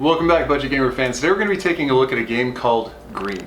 Welcome back, Budget Gamer fans. Today we're going to be taking a look at a game called Green.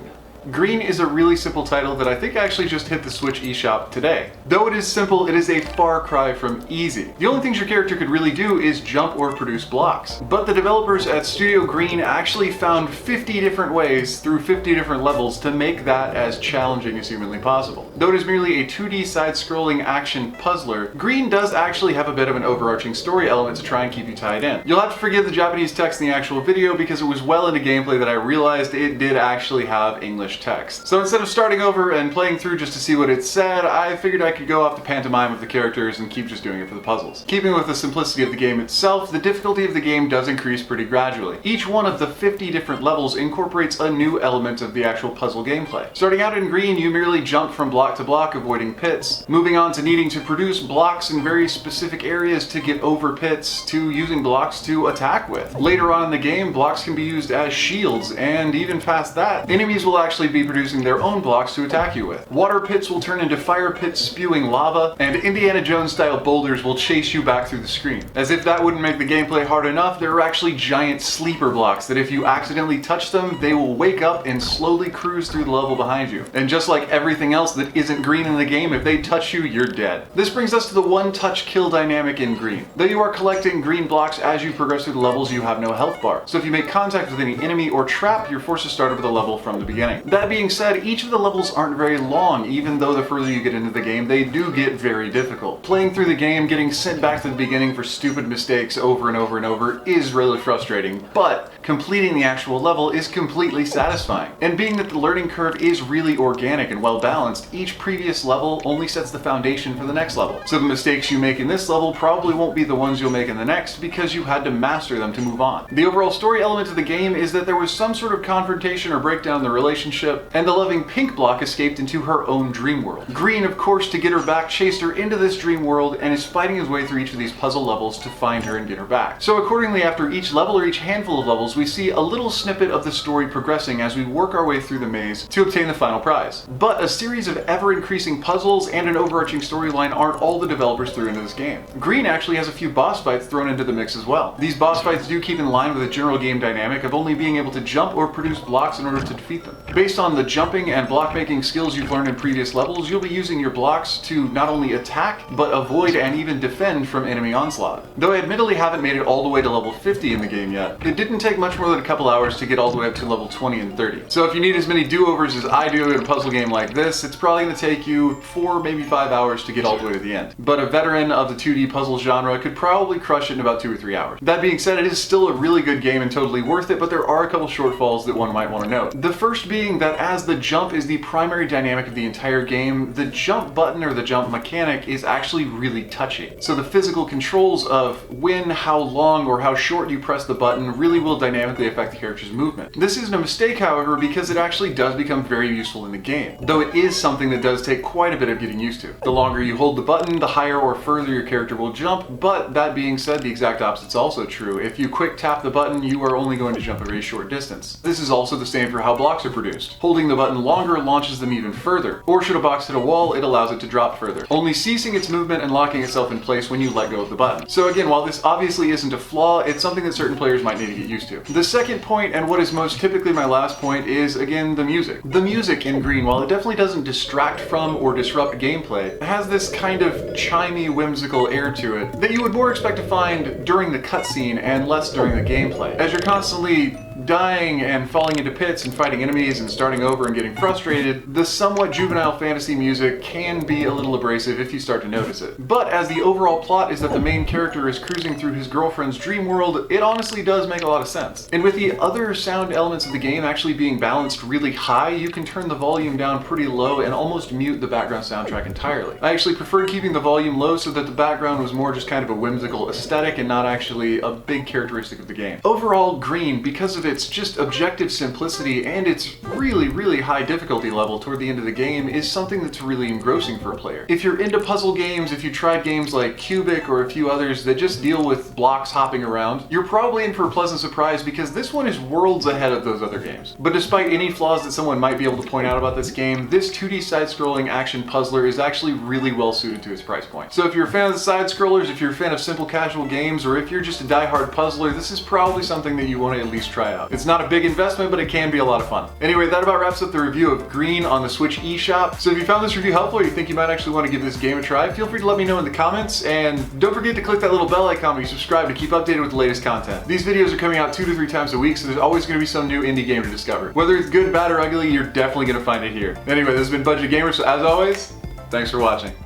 Green is a really simple title that I think actually just hit the Switch eShop today. Though it is simple, it is a far cry from easy. The only things your character could really do is jump or produce blocks. But the developers at Studio Green actually found 50 different ways through 50 different levels to make that as challenging as humanly possible. Though it is merely a 2D side-scrolling action puzzler, Green does actually have a bit of an overarching story element to try and keep you tied in. You'll have to forgive the Japanese text in the actual video because it was well into gameplay that I realized it did actually have English text. So instead of starting over and playing through just to see what it said, I figured I could go off the pantomime of the characters and keep just doing it for the puzzles. Keeping with the simplicity of the game itself, the difficulty of the game does increase pretty gradually. Each one of the 50 different levels incorporates a new element of the actual puzzle gameplay. Starting out in Green, you merely jump from block to block, avoiding pits, moving on to needing to produce blocks in very specific areas to get over pits, to using blocks to attack with. Later on in the game, blocks can be used as shields, and even past that, enemies will actually be producing their own blocks to attack you with. Water pits will turn into fire pits spewing lava, and Indiana Jones style boulders will chase you back through the screen. As if that wouldn't make the gameplay hard enough, there are actually giant sleeper blocks that if you accidentally touch them, they will wake up and slowly cruise through the level behind you. And just like everything else that isn't green in the game, if they touch you, you're dead. This brings us to the one-touch kill dynamic in Green. Though you are collecting green blocks as you progress through the levels, you have no health bar. So if you make contact with any enemy or trap, you're forced to start over the level from the beginning. That being said, each of the levels aren't very long, even though the further you get into the game, they do get very difficult. Playing through the game, getting sent back to the beginning for stupid mistakes over and over and over is really frustrating, but completing the actual level is completely satisfying. And being that the learning curve is really organic and well balanced, each previous level only sets the foundation for the next level. So the mistakes you make in this level probably won't be the ones you'll make in the next because you had to master them to move on. The overall story element of the game is that there was some sort of confrontation or breakdown in the relationship, and the loving pink block escaped into her own dream world. Green, of course, to get her back, chased her into this dream world and is fighting his way through each of these puzzle levels to find her and get her back. So accordingly, after each level or each handful of levels, we see a little snippet of the story progressing as we work our way through the maze to obtain the final prize. But a series of ever-increasing puzzles and an overarching storyline aren't all the developers threw into this game. Green actually has a few boss fights thrown into the mix as well. These boss fights do keep in line with the general game dynamic of only being able to jump or produce blocks in order to defeat them. Based on the jumping and block making skills you've learned in previous levels, you'll be using your blocks to not only attack, but avoid and even defend from enemy onslaught. Though I admittedly haven't made it all the way to level 50 in the game yet, it didn't take much more than a couple hours to get all the way up to level 20 and 30. So if you need as many do-overs as I do in a puzzle game like this, it's probably going to take you 4, maybe 5 hours to get all the way to the end. But a veteran of the 2D puzzle genre could probably crush it in about 2 or 3 hours. That being said, it is still a really good game and totally worth it, but there are a couple shortfalls that one might want to note. The first being that as the jump is the primary dynamic of the entire game, the jump button or the jump mechanic is actually really touchy. So the physical controls of when, how long, or how short you press the button really will dynamically affect the character's movement. This isn't a mistake, however, because it actually does become very useful in the game, though it is something that does take quite a bit of getting used to. The longer you hold the button, the higher or further your character will jump, but that being said, the exact opposite is also true. If you quick tap the button, you are only going to jump a very short distance. This is also the same for how blocks are produced. Holding the button longer launches them even further, or should a box hit a wall, it allows it to drop further, only ceasing its movement and locking itself in place when you let go of the button. So again, while this obviously isn't a flaw, it's something that certain players might need to get used to. The second point, and what is most typically my last point, is again the music. The music in Green, while it definitely doesn't distract from or disrupt gameplay, it has this kind of chimey, whimsical air to it that you would more expect to find during the cutscene and less during the gameplay. As you're constantly dying and falling into pits and fighting enemies and starting over and getting frustrated, the somewhat juvenile fantasy music can be a little abrasive if you start to notice it. But as the overall plot is that the main character is cruising through his girlfriend's dream world, it honestly does make a lot of sense. And with the other sound elements of the game actually being balanced really high, you can turn the volume down pretty low and almost mute the background soundtrack entirely. I actually preferred keeping the volume low so that the background was more just kind of a whimsical aesthetic and not actually a big characteristic of the game. Overall, Green, because of its its just objective simplicity and its really high difficulty level toward the end of the game is something that's really engrossing for a player. If you're into puzzle games, if you tried games like Cubic or a few others that just deal with blocks hopping around, you're probably in for a pleasant surprise because this one is worlds ahead of those other games. But despite any flaws that someone might be able to point out about this game, this 2D side-scrolling action puzzler is actually really well suited to its price point. So if you're a fan of the side-scrollers, if you're a fan of simple casual games, or if you're just a die-hard puzzler, this is probably something that you want to at least try out. It's not a big investment, but it can be a lot of fun. Anyway, that about wraps up the review of Green on the Switch eShop. So if you found this review helpful, or you think you might actually want to give this game a try, feel free to let me know in the comments, and don't forget to click that little bell icon when you subscribe to keep updated with the latest content. These videos are coming out 2 to 3 times a week, so there's always going to be some new indie game to discover. Whether it's good, bad, or ugly, you're definitely going to find it here. Anyway, this has been Budget Gamer, so as always, thanks for watching.